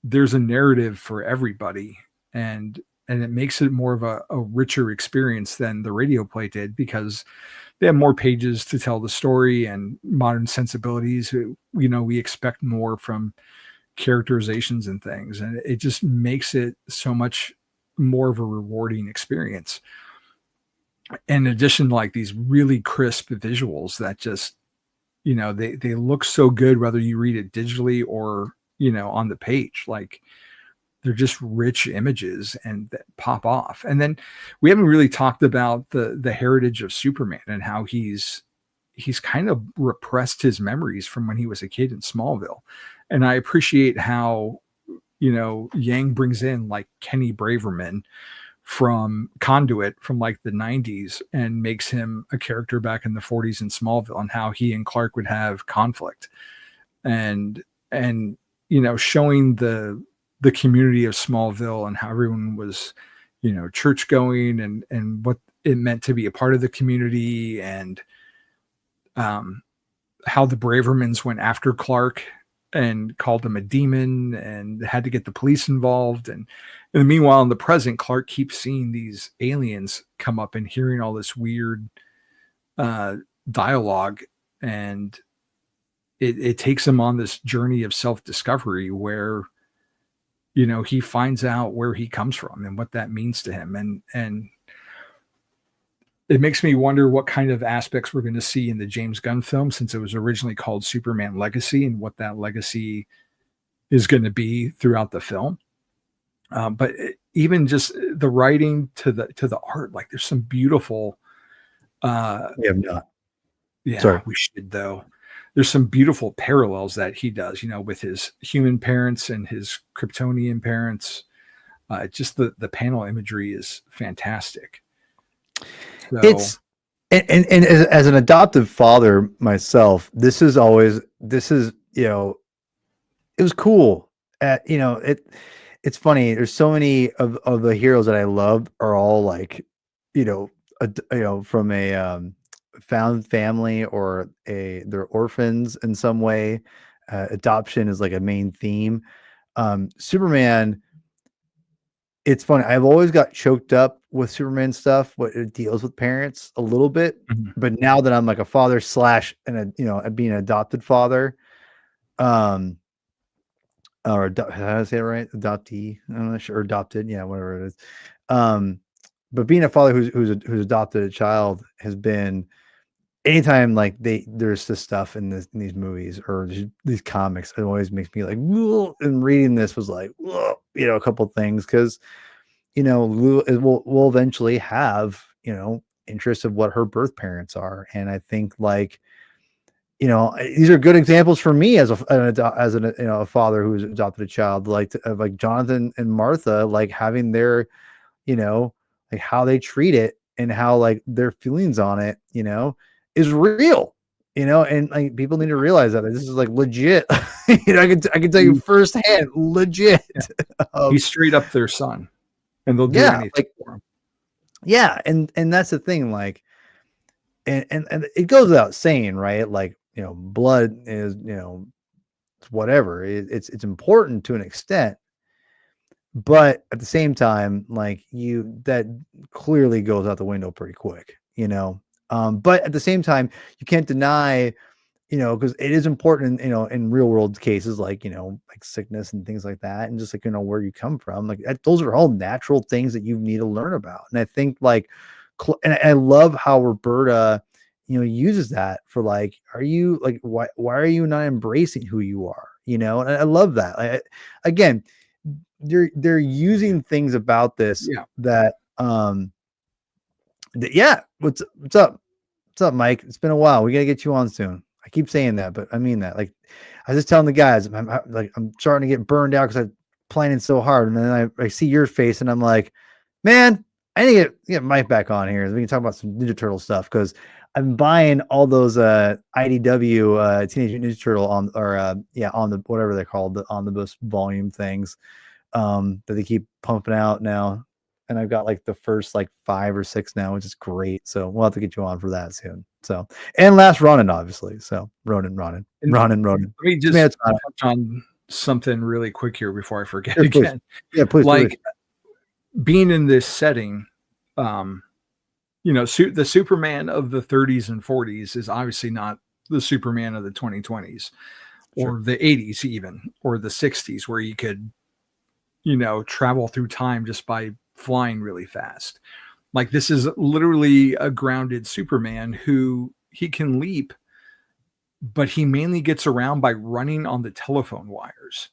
S2: there's a narrative for everybody, and it makes it more of a richer experience than the radio play did, because they have more pages to tell the story and modern sensibilities. We expect more from characterizations and things, and it just makes it so much more of a rewarding experience. In addition to like these really crisp visuals that just, they look so good, whether you read it digitally or, on the page. Like, they're just rich images and that pop off. And then we haven't really talked about the heritage of Superman and how he's kind of repressed his memories from when he was a kid in Smallville. And I appreciate how, Yang brings in like Kenny Braverman from Conduit from like the 90s and makes him a character back in the 40s in Smallville, and how he and Clark would have conflict, and showing the community of Smallville and how everyone was, church going, and what it meant to be a part of the community, and how the Bravermans went after Clark and called him a demon and had to get the police involved. And meanwhile, in the present, Clark keeps seeing these aliens come up and hearing all this weird dialogue. And it takes him on this journey of self-discovery where, he finds out where he comes from and what that means to him. And it makes me wonder what kind of aspects we're going to see in the James Gunn film, since it was originally called Superman Legacy, and what that legacy is going to be throughout the film. But even just the writing to the art, like, there's some beautiful.
S1: We have not.
S2: Yeah,
S1: Sorry.
S2: We should though. There's some beautiful parallels that he does, with his human parents and his Kryptonian parents. Just the panel imagery is fantastic. So,
S1: It's and as an adoptive father myself, this is it was cool. It's funny. There's so many of the heroes that I love are all like, from a found family, or they're orphans in some way. Adoption is like a main theme. Superman. It's funny. I've always got choked up with Superman stuff. What it deals with parents a little bit, but now that I'm like a father / and being an adopted father, or how do I say it right? Adoptee. I'm not sure. Adopted. Yeah, whatever it is. But being a father who's adopted a child has been, anytime like there's this stuff in these movies or these comics, it always makes me like, ugh, and reading this was like, ugh, a couple things, because Lou will eventually have interests of what her birth parents are, and I think like these are good examples for me as a father who's adopted a child, like like Jonathan and Martha, like having their like how they treat it and how like their feelings on it is real. you know, and like people need to realize that this is like legit. You know, I can tell you firsthand, legit.
S2: He's straight up their son, and they'll do
S1: Yeah,
S2: anything
S1: like
S2: for him.
S1: yeah, and that's the thing, like, and it goes without saying, right? Like, you know, blood is, you know, whatever. It's important to an extent, but at the same time, like that clearly goes out the window pretty quick, you know. But at the same time, you can't deny, you know, because it is important, you know, in real world cases, like, you know, like sickness and things like that, and just like, you know, where you come from, like those are all natural things that you need to learn about. And I think like, and I love how Roberta, you know, uses that for like, are you like, why are you not embracing who you are, you know? And I love that. Again, they're using things about this
S2: Yeah.
S1: that yeah. What's up? What's up, Mike? It's been a while. We gotta get you on soon. I keep saying that, but I mean that. Like, I was just telling the guys, I'm starting to get burned out because I'm planning so hard, and then I see your face, and I'm like, man, I need to get Mike back on here. We can talk about some Ninja Turtle stuff because I'm buying all those IDW Teenage Mutant Ninja Turtle on the whatever they're called, the omnibus volume things that they keep pumping out now. And I've got like the first like 5 or 6 now, which is great. So we'll have to get you on for that soon. So, and last Ronin, obviously. So Ronin.
S2: Let me just touch on something really quick here before I forget again.
S1: Yeah, please.
S2: Like being in this setting, you know, the Superman of the 30s and 40s is obviously not the Superman of the 2020s or the 80s even, or the 60s, where you could, you know, travel through time just by flying really fast. Like, this is literally a grounded Superman who he can leap, but he mainly gets around by running on the telephone wires.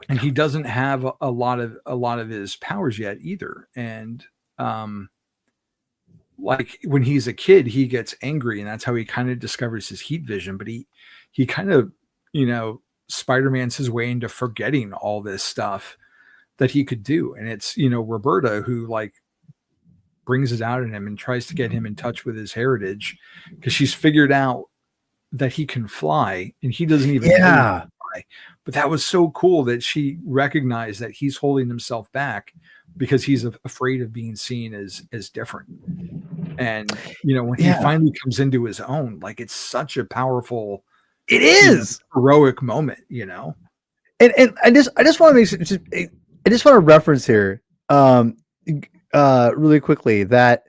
S2: And he doesn't have a lot of his powers yet either. And like when he's a kid, he gets angry, and that's how he kind of discovers his heat vision. But he kind of, you know, Spider-Man's his way into forgetting all this stuff that he could do. And it's, you know, Roberta who like brings it out in him and tries to get him in touch with his heritage, because she's figured out that he can fly, and he doesn't even know he can fly. But that was so cool that she recognized that he's holding himself back because he's afraid of being seen as different. And, you know, when he finally comes into his own, like, it's such a powerful,
S1: it is
S2: heroic moment, you know?
S1: And I just want to I just want to reference here, really quickly, that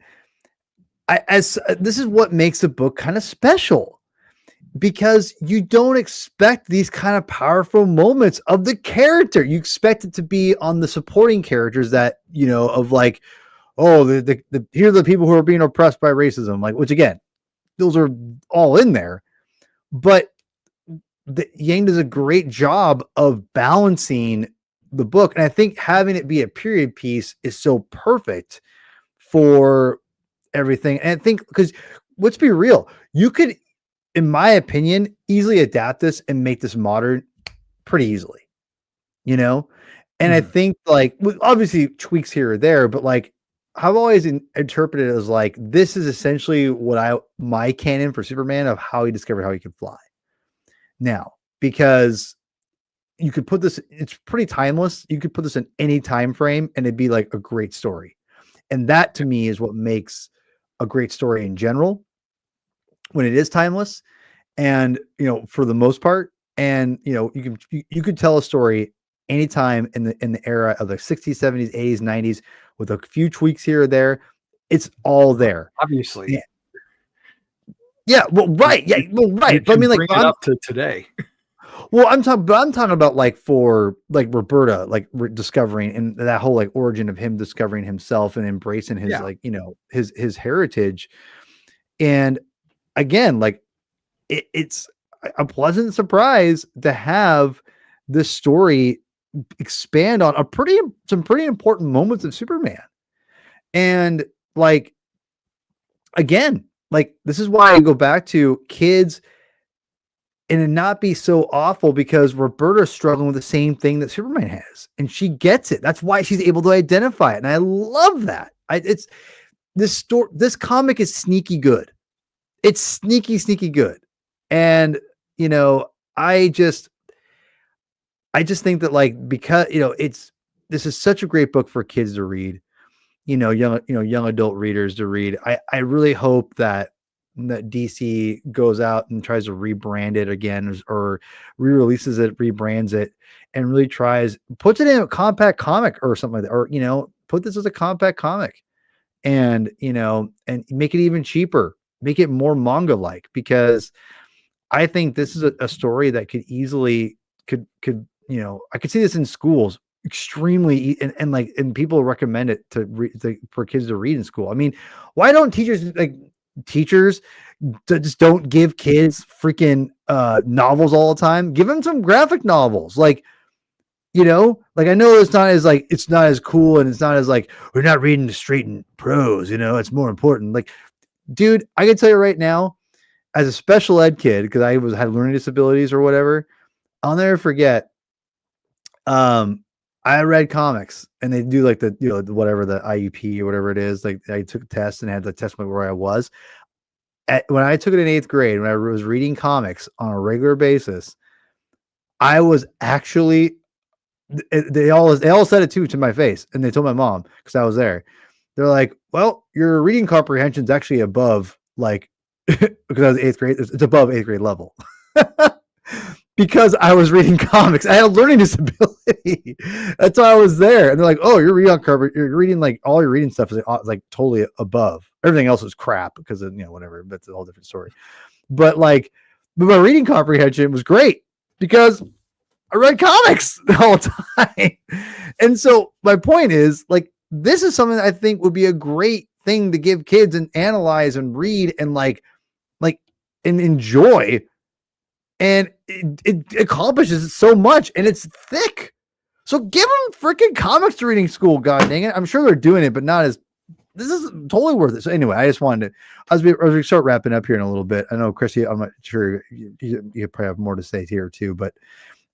S1: this is what makes the book kind of special, because you don't expect these kind of powerful moments of the character. You expect it to be on the supporting characters that, you know, of like, oh, here are the people who are being oppressed by racism, like, which again, those are all in there, but Yang does a great job of balancing the book. And I think having it be a period piece is so perfect for everything. And I think, because let's be real, you could, in my opinion, easily adapt this and make this modern pretty easily, you know? And I think, like, with obviously tweaks here or there, but like, I've always interpreted it as like, this is essentially my canon for Superman of how he discovered how he could fly. Now, because you could put this, it's pretty timeless. You could put this in any time frame and it'd be like a great story. And that to me is what makes a great story in general, when it is timeless, and, you know, for the most part. And, you know, you could tell a story anytime in the era of the 60s, 70s, 80s, 90s, with a few tweaks here or there. It's all there.
S2: Obviously.
S1: Yeah. Well, right. Yeah. Well, right. But I mean, like,
S2: bring it up to today.
S1: Well, I'm talking about like, for like Roberta, like discovering, and that whole like origin of him discovering himself and embracing his like, you know, his heritage. And again, like, it's a pleasant surprise to have this story expand on some pretty important moments of Superman. And like, again, like, this is why I go back to kids, and it not be so awful, because Roberta's struggling with the same thing that Superman has, and she gets it. That's why she's able to identify it. And I love that. This comic is sneaky good. it's sneaky good. And you know, I just think that, like, because this is such a great book for kids to read, young adult readers to read. I really hope that DC goes out and tries to rebrand it again, or re-releases it, rebrands it, and really puts it in a compact comic or something like that, or put this as a compact comic, and and make it even cheaper, make it more manga like, because I think this is a story that could easily I could see this in schools extremely, and people recommend it for kids to read in school. I mean, why don't teachers just don't give kids freaking novels all the time? Give them some graphic novels, like I know it's not as cool, and it's not as like, we're not reading the straight and prose, it's more important. Like, dude, I can tell you right now, as a special ed kid, because had learning disabilities or whatever, I'll never forget. I read comics, and they do like the whatever the IEP or whatever it is. Like, I took a test and had the test where I was when I took it in 8th grade. When I was reading comics on a regular basis, I was actually they all said it too, to my face, and they told my mom, because I was there. They're like, "Well, your reading comprehension is actually above, like," because I was 8th grade. It's above 8th grade level. Because I was reading comics. I had a learning disability. That's why I was there. And they're like, "Oh, you're reading like all your reading stuff is like totally above. Everything else is crap because of, whatever. That's a whole different story." But my reading comprehension was great because I read comics all the time. And so my point is, like, this is something that I think would be a great thing to give kids and analyze and read and and enjoy. And it accomplishes so much, and it's thick. So give them freaking comics to reading school. God dang it! I'm sure they're doing it, but not as. This is totally worth it. So anyway, I just wanted to, as we start wrapping up here in a little bit. I know, Chris, I'm not sure you probably have more to say here too, but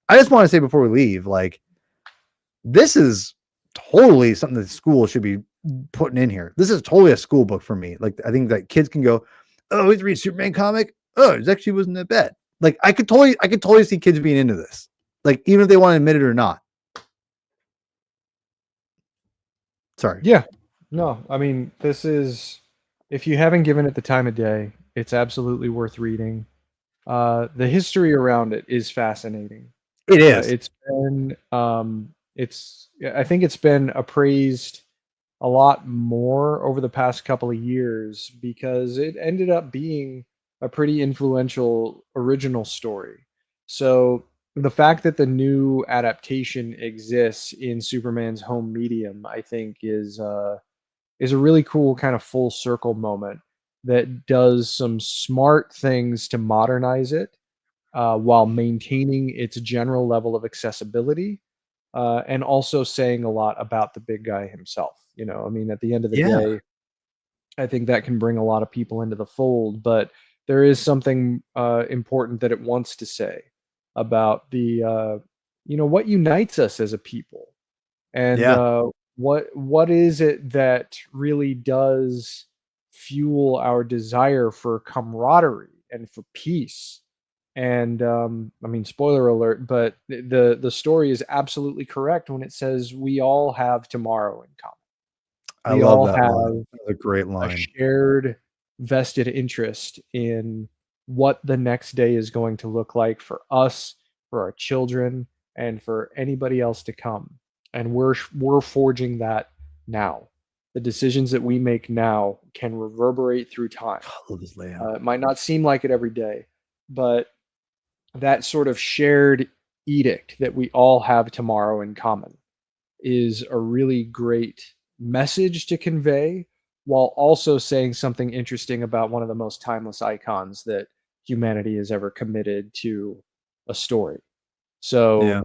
S1: I just want to say before we leave, like, this is totally something that school should be putting in here. This is totally a school book for me. Like, I think that kids can go, "Oh, let's read Superman comic. Oh, it actually wasn't that bad." Like, I could totally see kids being into this, like, even if they want to admit it or not. Sorry.
S3: Yeah. No, I mean, this is, if you haven't given it the time of day, it's absolutely worth reading. The history around it is fascinating.
S1: It is.
S3: I think it's been appraised a lot more over the past couple of years because it ended up being a pretty influential original story. So the fact that the new adaptation exists in Superman's home medium, I think, is a really cool kind of full circle moment that does some smart things to modernize it while maintaining its general level of accessibility, and also saying a lot about the big guy himself. I mean, at the end of the day, I think that can bring a lot of people into the fold, but there is something important that it wants to say about the what unites us as a people, and what is it that really does fuel our desire for camaraderie and for peace. And I mean, spoiler alert, but the story is absolutely correct when it says we all have tomorrow in common.
S1: I
S3: We
S1: love
S3: all
S1: that
S3: have
S1: line. That's a great
S3: a
S1: line.
S3: shared vested interest in what the next day is going to look like for us, for our children, and for anybody else to come. And we're forging that now. The decisions that we make now can reverberate through time.
S1: I love this layout.
S3: It might not seem like it every day, but that sort of shared edict that we all have tomorrow in common is a really great message to convey, while also saying something interesting about one of the most timeless icons that humanity has ever committed to a story. So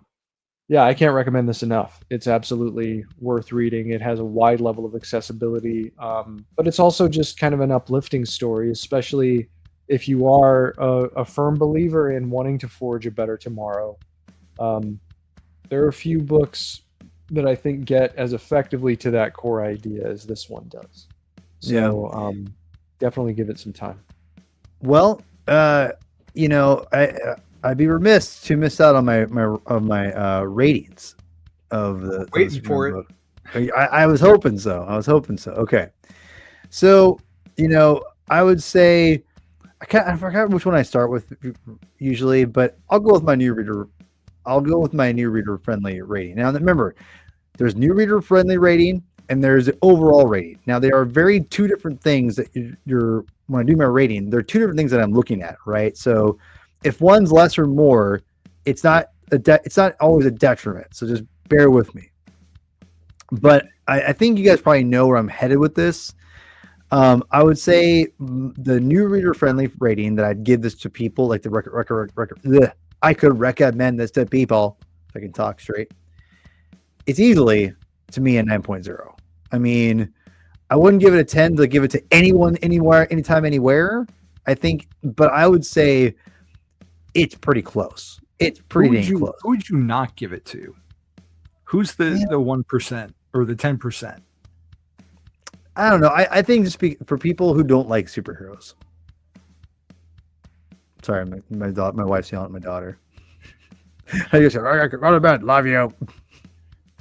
S3: yeah, I can't recommend this enough. It's absolutely worth reading. It has a wide level of accessibility, but it's also just kind of an uplifting story, especially if you are a firm believer in wanting to forge a better tomorrow. There are a few books that I think get as effectively to that core idea as this one does. So definitely give it some time.
S1: Well, you know, I'd be remiss to miss out on my ratings of the
S2: Waiting
S1: Superman
S2: for it.
S1: book. I was hoping so. Okay, so you know, I would say I forgot which one I start with usually, but I'll go with my new reader. I'll go with my new reader friendly rating. Now remember, there's new reader friendly rating and there's the overall rating. Now they are very two different things that you're when I do my rating, there are two different things that I'm looking at, right? So if one's less or more, it's not it's not always a detriment. So just bear with me. But I think you guys probably know where I'm headed with this. I would say the new reader friendly rating that I'd give this to people, like the I could recommend this to people if I can talk straight. It's easily to me a 9.0. I mean, I wouldn't give it a 10 to give it to anyone, anywhere, anytime, anywhere. I think, but I would say it's pretty close. It's pretty dang close.
S2: Who would you not give it to? Who's the 1% or the 10%?
S1: I don't know. I think just for people who don't like superheroes. Sorry, my wife's yelling at my daughter. I just said, I could run to bed. Love you.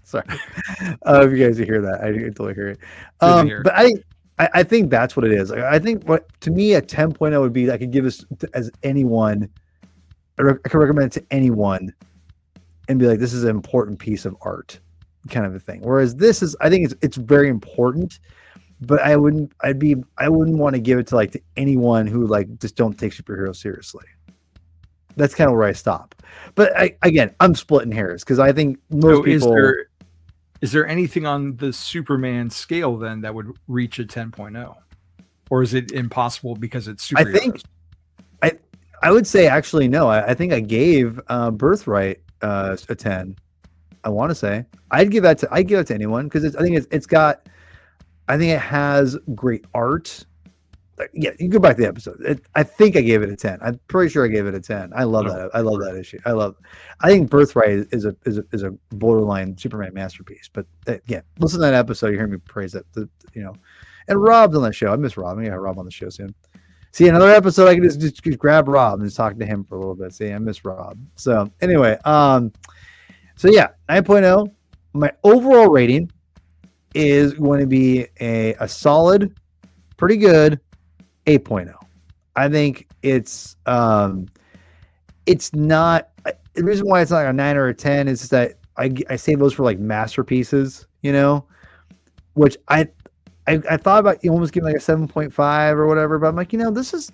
S1: Sorry. If you guys hear that, I totally hear it. But I think that's what it is. I think what to me a 10.0 would be I could give this as anyone. I could recommend it to anyone and be like, this is an important piece of art, kind of a thing. Whereas this is, I think it's very important, but I wouldn't want to give it to to anyone who just don't take superheroes seriously. That's kind of where I stop. But I'm splitting hairs because I think most people.
S2: Is there anything on the Superman scale then that would reach a 10.0? Or is it impossible because it's superheroes?
S1: I would say actually no. I think I gave Birthright a 10. I want to say I'd give that to anyone because I think it has great art. Yeah, you go back to the episode. I think I gave it a 10. I'm pretty sure I gave it a 10. I love that. I love that issue. I think Birthright is a borderline Superman masterpiece. But again, listen to that episode. You hear me praise it. And Rob's on that show. I miss Rob. I'm gonna have Rob on the show soon. See, another episode I can just grab Rob and just talk to him for a little bit. See, I miss Rob. So anyway, so yeah, 9.0. My overall rating is going to be a solid, pretty good 8.0. I think it's not the reason why it's not a 9 or a 10 is that I save those for masterpieces, which I thought about almost giving a 7.5 or whatever, but I'm like, this is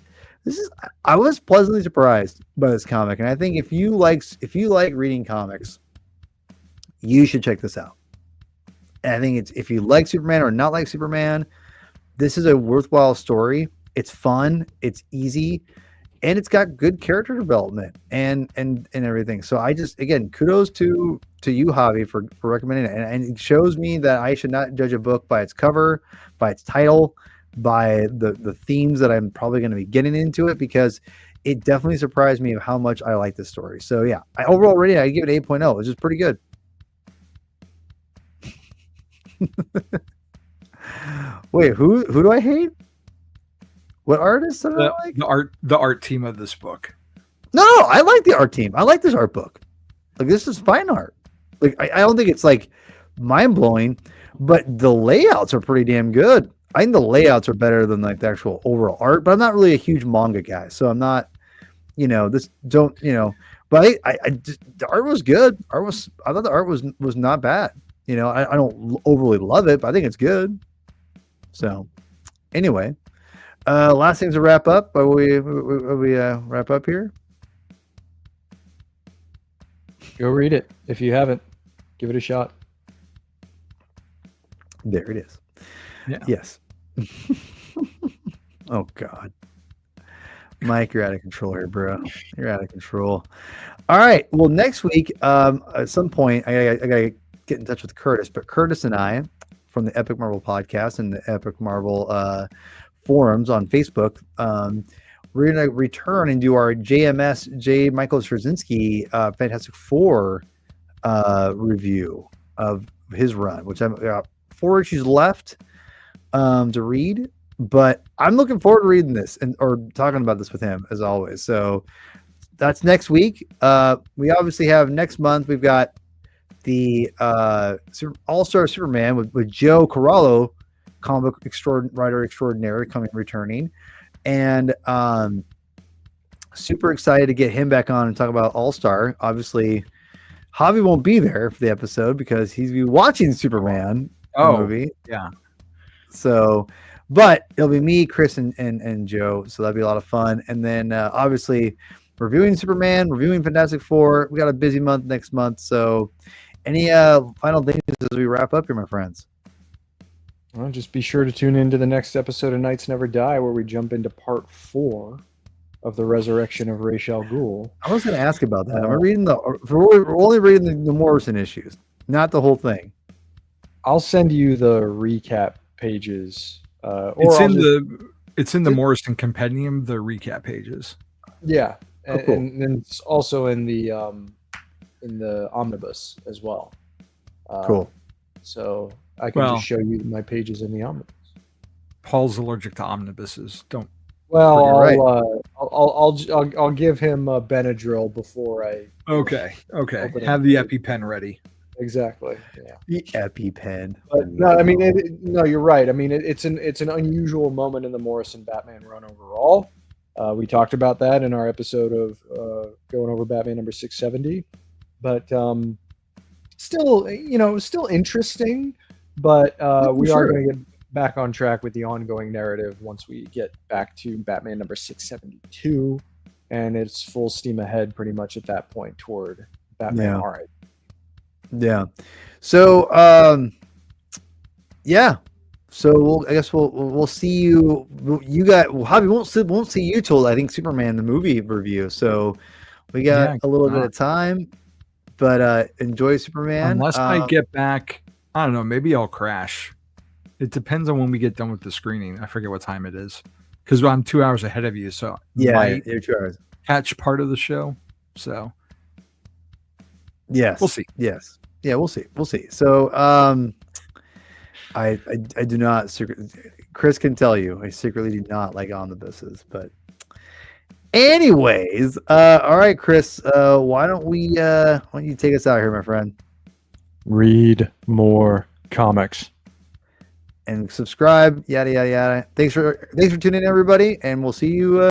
S1: I was pleasantly surprised by this comic, and I think if you like reading comics, you should check this out. And I think if you like Superman or not like Superman, this is a worthwhile story. It's fun, it's easy, and it's got good character development and everything. So I just, again, kudos to you, Javi, for recommending it. And it shows me that I should not judge a book by its cover, by its title, by the themes that I'm probably going to be getting into it, because it definitely surprised me of how much I like this story. So yeah, overall rating, I give it 8.0, which is pretty good. Wait, who do I hate? What artist did I like?
S2: The art team of this book.
S1: No, I like the art team. I like this art book. This is fine art. I don't think it's mind blowing, but the layouts are pretty damn good. I think the layouts are better than the actual overall art. But I'm not really a huge manga guy, so I'm not. But the art was good. I thought the art was not bad. I don't overly love it, but I think it's good. So, anyway. Last things to wrap up. Are we wrap up here?
S3: Go read it. If you haven't, give it a shot.
S1: There it is.
S2: Yeah.
S1: Yes. Oh God, Mike, you're out of control here, bro. You're out of control. All right. Well, next week, at some point, I gotta get in touch with Curtis. But Curtis and I, from the Epic Marvel podcast and the Epic Marvel forums on Facebook, we're going to return and do our JMS J. Michael Straczynski Fantastic Four review of his run, which I'm 4 issues left to read, but I'm looking forward to reading this or talking about this with him as always. So that's next week. We obviously have next month. We've got the All-Star Superman with Joe Corallo, comic book writer extraordinary, returning, and super excited to get him back on and talk about All-Star. Obviously, Javi won't be there for the episode because he's be watching Superman movie.
S2: Yeah.
S1: So, but it'll be me, Chris, and Joe. So that'll be a lot of fun. And then obviously reviewing Superman, reviewing Fantastic Four. We got a busy month next month. So any final things as we wrap up here, my friends?
S3: Well, just be sure to tune into the next episode of Knights Never Die, where we jump into part 4 of the resurrection of Ra's al Ghul.
S1: I was going to ask about that. We're only reading the Morrison issues, not the whole thing.
S3: I'll send you the recap pages.
S2: It's in the Morrison Compendium, the recap pages.
S3: Yeah,
S1: cool.
S3: and it's also in the omnibus as well.
S1: Cool.
S3: So I can just show you my pages in the omnibus.
S2: Paul's allergic to omnibuses. Don't.
S3: Well,
S1: right.
S3: I'll give him a Benadryl before I.
S2: Okay. Have the EpiPen ready.
S3: Exactly. Yeah.
S1: The EpiPen.
S3: But no, I mean, no, you're right. I mean, it's an unusual moment in the Morrison Batman run overall. We talked about that in our episode of going over Batman number 670, but still interesting. But we are going to get back on track with the ongoing narrative once we get back to Batman number 672, and it's full steam ahead pretty much at that point toward Batman. All right.
S1: Yeah. So yeah. So I guess we'll see you. You got Javi won't see you till I think Superman the movie review. So we got a little bit of time, but enjoy Superman.
S2: Unless I get back, I don't know. Maybe I'll crash. It depends on when we get done with the screening. I forget what time it is because I'm 2 hours ahead of you. So
S1: you're 2 hours.
S2: Catch part of the show. So
S1: yes,
S2: we'll see.
S1: Yes, yeah, we'll see. We'll see. So I do not. Chris can tell you I secretly do not like omnibuses, but anyways, all right, Chris. Why don't you take us out here, my friend?
S3: Read more comics
S1: and subscribe. Yada yada yada. Thanks for tuning in, everybody, and we'll see you.